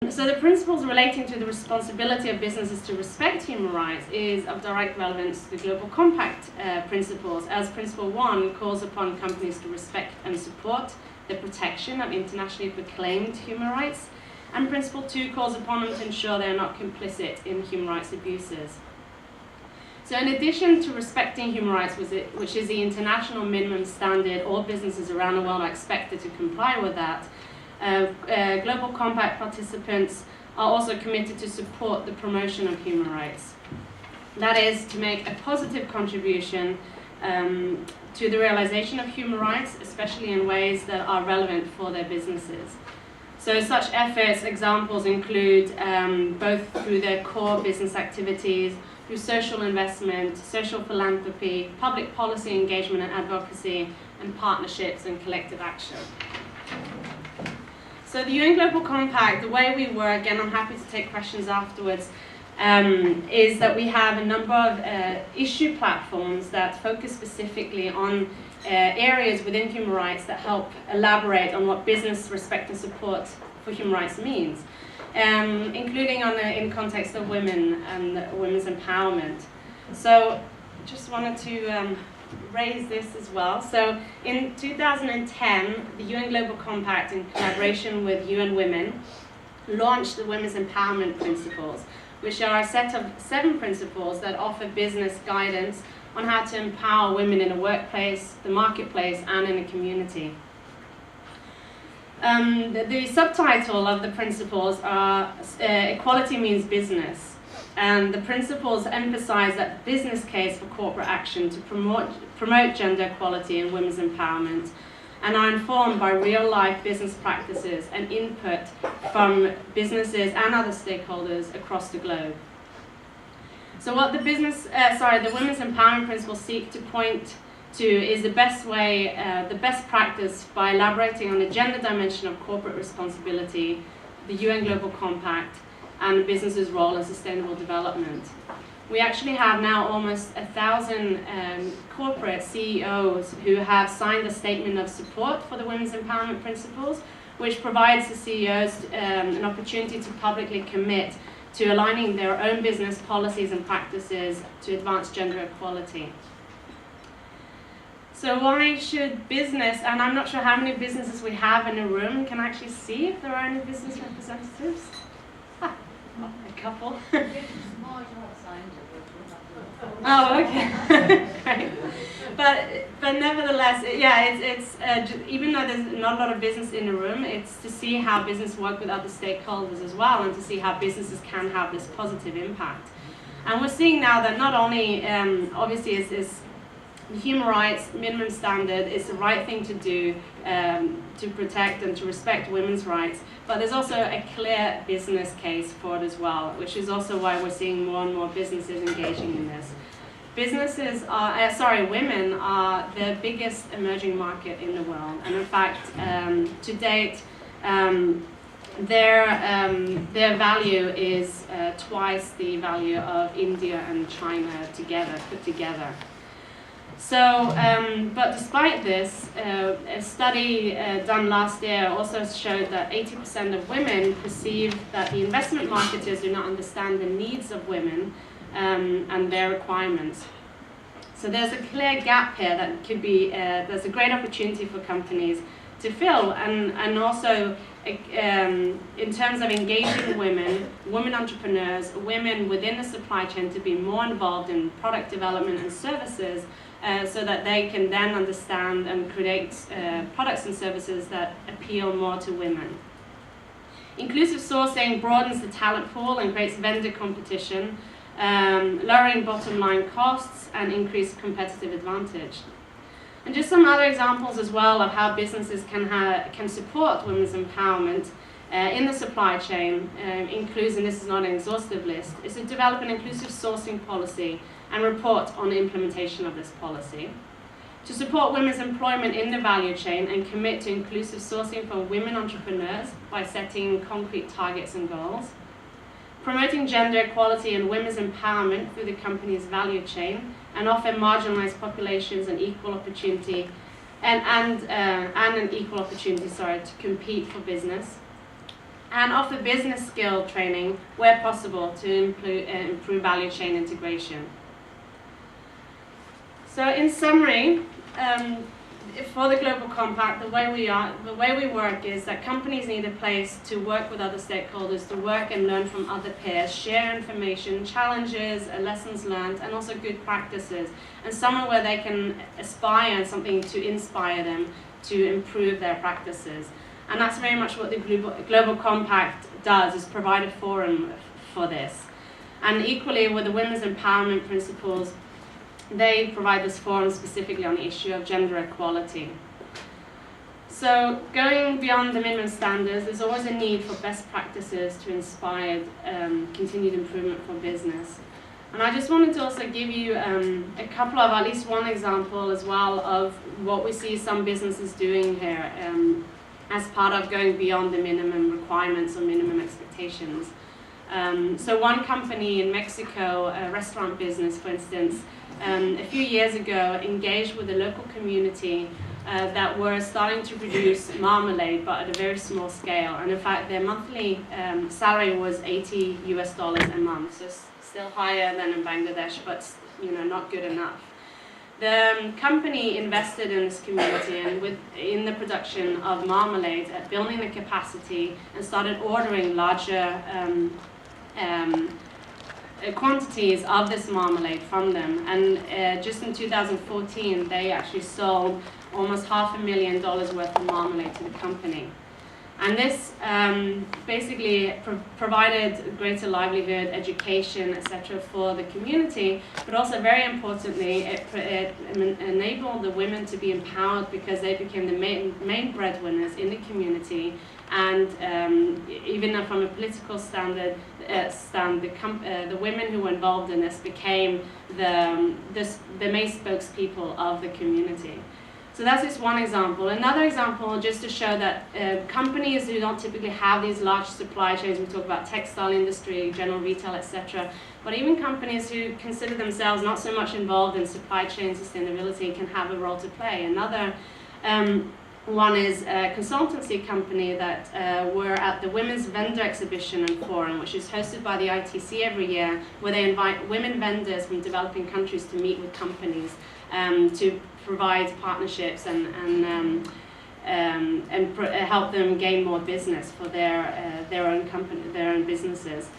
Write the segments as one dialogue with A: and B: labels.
A: So the principles relating to the responsibility of businesses to respect human rights is of direct relevance to the Global Compact principles, as Principle 1 calls upon companies to respect and support the protection of internationally proclaimed human rights, and Principle 2 calls upon them to ensure they are not complicit in human rights abuses. So in addition to respecting human rights, which is the international minimum standard all businesses around the world are expected to comply with that, Global Compact participants are also committed to support the promotion of human rights. That is, to make a positive contribution to the realization of human rights, especially in ways that are relevant for their businesses. So such efforts, examples include both through their core business activities, through social investment, social philanthropy, public policy engagement and advocacy, and partnerships and collective action. So the UN Global Compact, the way we work, and I'm happy to take questions afterwards, is that we have a number of issue platforms that focus specifically on areas within human rights that help elaborate on what business respect and support for human rights means, including in context of women and women's empowerment. So just wanted to raise this as well. So in 2010, the UN Global Compact, in collaboration with UN Women, launched the Women's Empowerment Principles, which are a set of 7 principles that offer business guidance on how to empower women in the workplace, the marketplace, and in the community. The subtitle of the principles are Equality Means Business. And the principles emphasize that business case for corporate action to promote gender equality and women's empowerment, and are informed by real-life business practices and input from businesses and other stakeholders across the globe. So what the Women's Empowerment Principles seek to point to is the best way, the best practice by elaborating on the gender dimension of corporate responsibility, the UN Global Compact, and businesses' role in sustainable development. We actually have now almost 1,000 corporate CEOs who have signed a statement of support for the Women's Empowerment Principles, which provides the CEOs an opportunity to publicly commit to aligning their own business policies and practices to advance gender equality. So why should business, and I'm not sure how many businesses we have in the room, can I actually see if there are any business representatives? A couple. Oh, okay. Great. But nevertheless, yeah, it's even though there's not a lot of business in the room, it's to see how business work with other stakeholders as well, and to see how businesses can have this positive impact. And we're seeing now that not only, obviously, is human rights minimum standard is the right thing to do to protect and to respect women's rights, but there's also a clear business case for it as well, which is also why we're seeing more and more businesses engaging in this. Women are the biggest emerging market in the world, and in fact, to date, their value is twice the value of India and China put together. So, but despite this, a study done last year also showed that 80% of women perceive that the investment marketers do not understand the needs of women and their requirements. So there's a clear gap here that could be, there's a great opportunity for companies to fill, and also in terms of engaging women entrepreneurs, women within the supply chain to be more involved in product development and services, so that they can then understand and create products and services that appeal more to women. Inclusive sourcing broadens the talent pool and creates vendor competition, lowering bottom line costs and increased competitive advantage. And just some other examples as well of how businesses can support women's empowerment in the supply chain includes, and this is not an exhaustive list, is to develop an inclusive sourcing policy and report on the implementation of this policy. To support women's employment in the value chain and commit to inclusive sourcing for women entrepreneurs by setting concrete targets and goals. Promoting gender equality and women's empowerment through the company's value chain and offer marginalized populations an equal opportunity and an equal opportunity to compete for business. and offer business skill training where possible to improve value chain integration. So in summary, for the Global Compact, the way we work is that companies need a place to work with other stakeholders, to work and learn from other peers, share information, challenges, lessons learned, and also good practices, and somewhere where they can aspire something to inspire them to improve their practices. And that's very much what the Global Compact does, is provide a forum for this. And equally with the women's empowerment principles, they provide this forum specifically on the issue of gender equality. So going beyond the minimum standards, there's always a need for best practices to inspire continued improvement for business. And I just wanted to also give you a couple of, at least one example as well, of what we see some businesses doing here as part of going beyond the minimum requirements or minimum expectations. So one company in Mexico, a restaurant business for instance, a few years ago engaged with the local community that were starting to produce marmalade, but at a very small scale. And in fact, their monthly salary was $80 a month, so still higher than in Bangladesh, but not good enough. The company invested in this community and in the production of marmalade, building the capacity, and started ordering larger quantities of this marmalade from them. And just in 2014, they actually sold almost $500,000 worth of marmalade to the company. And this basically provided greater livelihood, education, etc. for the community, but also very importantly, it enabled the women to be empowered because they became the main breadwinners in the community. And even from a political stand, the women who were involved in this became the main spokespeople of the community. So that's just one example. Another example, just to show that companies who don't typically have these large supply chains, we talk about textile industry, general retail, etc., but even companies who consider themselves not so much involved in supply chain sustainability can have a role to play. Another one is a consultancy company that were at the Women's Vendor Exhibition and Forum, which is hosted by the ITC every year, where they invite women vendors from developing countries to meet with companies to provide partnerships and help them gain more business for their own businesses.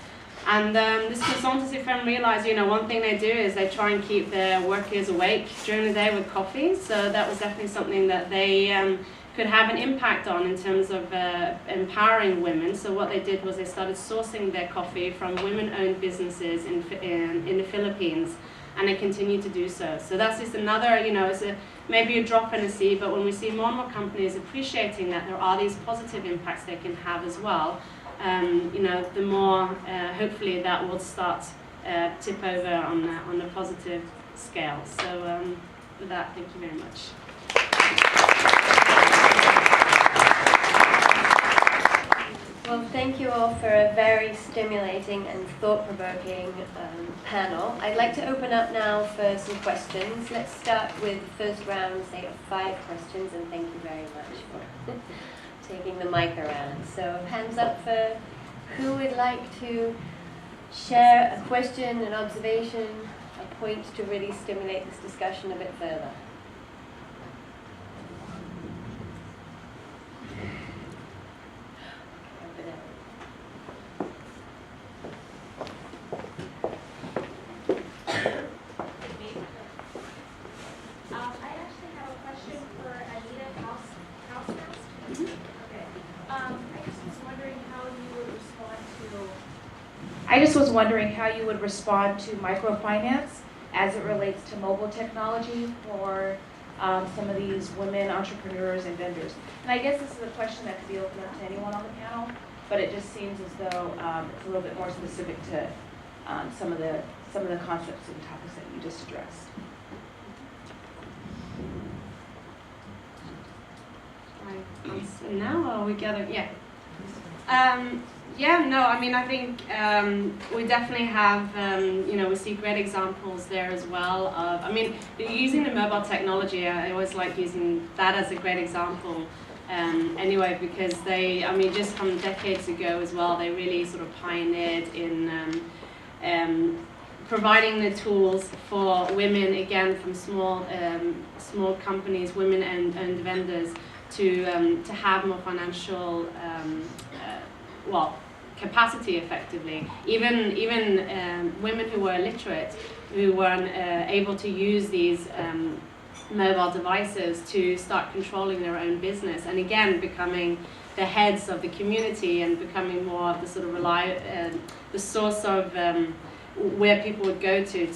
A: And this consultancy firm realized, one thing they do is they try and keep their workers awake during the day with coffee. So that was definitely something that they could have an impact on in terms of empowering women. So what they did was they started sourcing their coffee from women-owned businesses in the Philippines, and they continue to do so. So that's just another, it's maybe a drop in the sea, but when we see more and more companies appreciating that there are these positive impacts they can have as well, the more hopefully that will start tip over on a positive scale. So with that, thank you very much.
B: Well, thank you all for a very stimulating and thought-provoking panel. I'd like to open up now for some questions. Let's start with the first round, say, of 5 questions, and thank you very much for taking the mic around. So hands up for who would like to share a question, an observation, a point to really stimulate this discussion a bit further.
C: I just was wondering how you would respond to microfinance as it relates to mobile technology for some of these women entrepreneurs and vendors. And I guess this is a question that could be open up to anyone on the panel, but it just seems as though it's a little bit more specific to some of the concepts and topics that you just addressed.
A: Now we gather, yeah. I think we definitely have, we see great examples there as well of, using the mobile technology, I always like using that as a great example. anyway, because they, I mean, just from decades ago as well, they really sort of pioneered in providing the tools for women, again, from small companies, women-owned vendors, to have more financial, capacity, effectively. Even women who were illiterate, who weren't able to use these mobile devices to start controlling their own business, and again becoming the heads of the community and becoming more of the sort of the source of where people would go to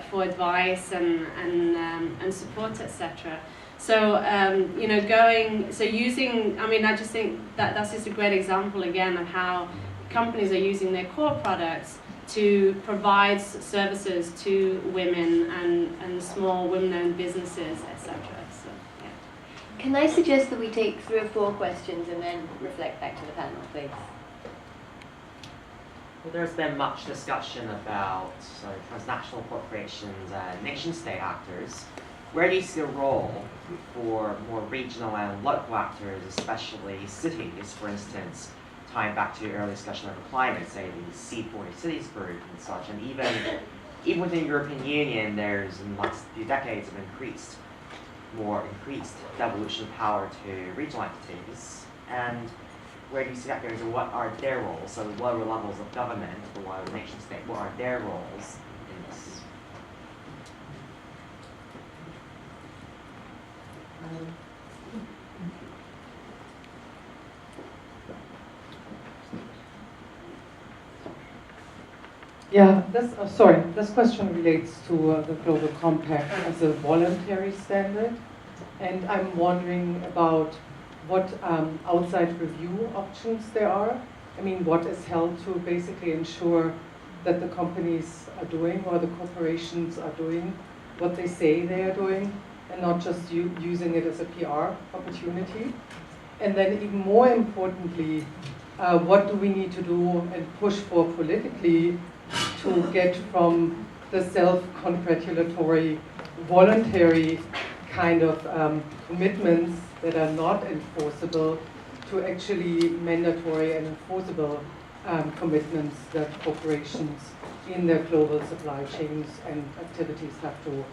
A: for advice and support, etc. So using, I mean, I just think that that's just a great example again of how companies are using their core products to provide services to women and small women-owned businesses, etc. So, yeah.
B: Can I suggest that we take 3 or 4 questions and then reflect back to the panel, please?
D: Well, there's been much discussion about transnational corporations and nation-state actors. Where do you see a role for more regional and local actors, especially cities, for instance, tying back to your earlier discussion over climate, say the C40 cities group and such, and even within the European Union, there's in the last few decades have increased devolution of power to regional entities. And where do you see that going? So what are their roles? So the lower levels of government, the lower nation state, what are their roles in this?
E: Yeah, this question relates to the Global Compact as a voluntary standard, and I'm wondering about what outside review options there are. I mean, what is held to basically ensure that the companies are doing, or the corporations are doing, what they say they are doing, and not just using it as a PR opportunity. And then even more importantly, what do we need to do and push for politically to get from the self-congratulatory, voluntary kind of commitments that are not enforceable to actually mandatory and enforceable commitments that corporations in their global supply chains and activities have to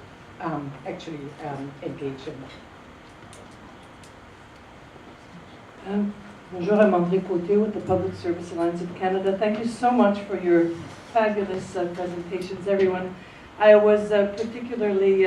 E: actually engage in.
F: Bonjour, I'm André Côté with the Public Service Alliance of Canada. Thank you so much for your fabulous presentations, everyone. I was particularly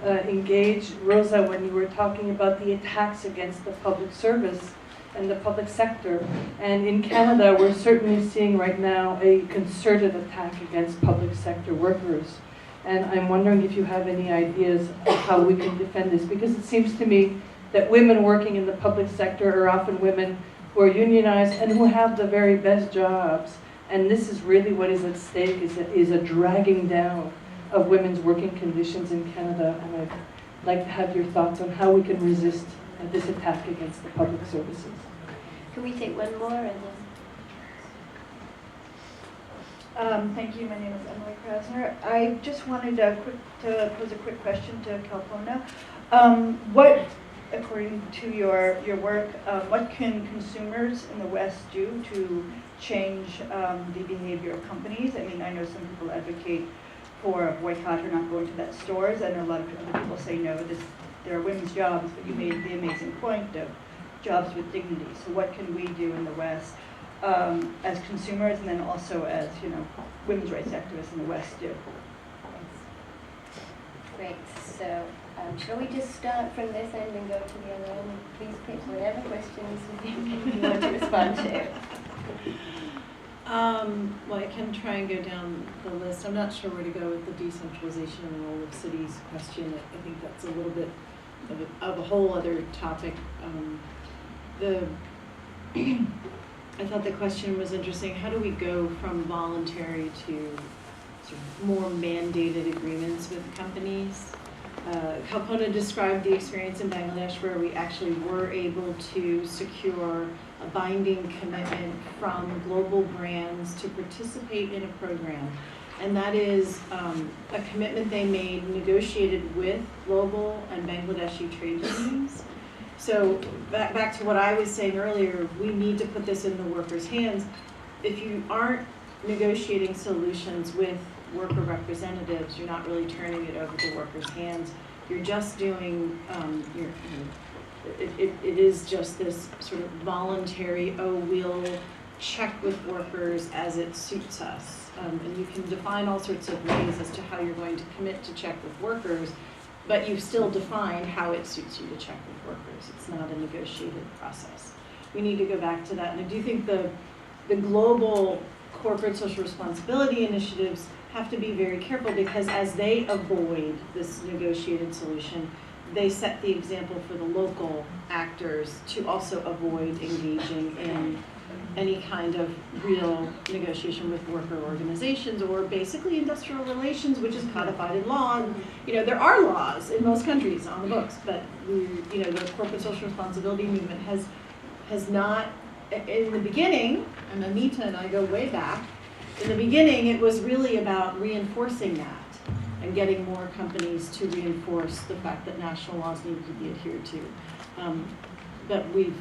F: engaged, Rosa, when you were talking about the attacks against the public service and the public sector. And in Canada, we're certainly seeing right now a concerted attack against public sector workers. And I'm wondering if you have any ideas of how we can defend this, because it seems to me that women working in the public sector are often women who are unionized and who have the very best jobs. And this is really what is at stake, is a dragging down of women's working conditions in Canada. And I'd like to have your thoughts on how we can resist this attack against the public services.
B: Can we take one more and then?
G: Thank you. My name is Emily Krasner. I just wanted to pose a quick question to Kalpona. What, according to your work, what can consumers in the West do to change the behavior of companies? I mean, I know some people advocate for a boycott or not going to that stores. I know a lot of other people say no, there are women's jobs, but you made the amazing point of jobs with dignity. So what can we do in the West as consumers, and then also as, women's rights activists in the West do?
B: Great. So shall we just start from this end and go to the other end? Please pick whatever questions you want to respond to.
H: Well, I can try and go down the list. I'm not sure where to go with the decentralization and the role of cities question. I think that's a little bit of a whole other topic. I thought the question was interesting. How do we go from voluntary to sort of more mandated agreements with companies? Kalpona described the experience in Bangladesh where we actually were able to secure a binding commitment from global brands to participate in a program. And that is a commitment they made, negotiated with global and Bangladeshi trade unions.
F: So back to what I was saying earlier, we need to put this in the workers' hands. If you aren't negotiating solutions with worker representatives, you're not really turning it over to workers' hands. You're just doing, it is just this sort of voluntary, we'll check with workers as it suits us. And you can define all sorts of ways as to how you're going to commit to check with workers, but you've still defined how it suits you to check with workers. It's not a negotiated process. We need to go back to that. And I do think the global corporate social responsibility initiatives have to be very careful, because as they avoid this negotiated solution, they set the example for the local actors to also avoid engaging in any kind of real negotiation with worker organizations, or basically industrial relations, which is codified in law. And, there are laws in most countries on the books, but the corporate social responsibility movement has not, in the beginning, and Anita and I go way back, in the beginning it was really about reinforcing that and getting more companies to reinforce the fact that national laws needed to be adhered to. But we've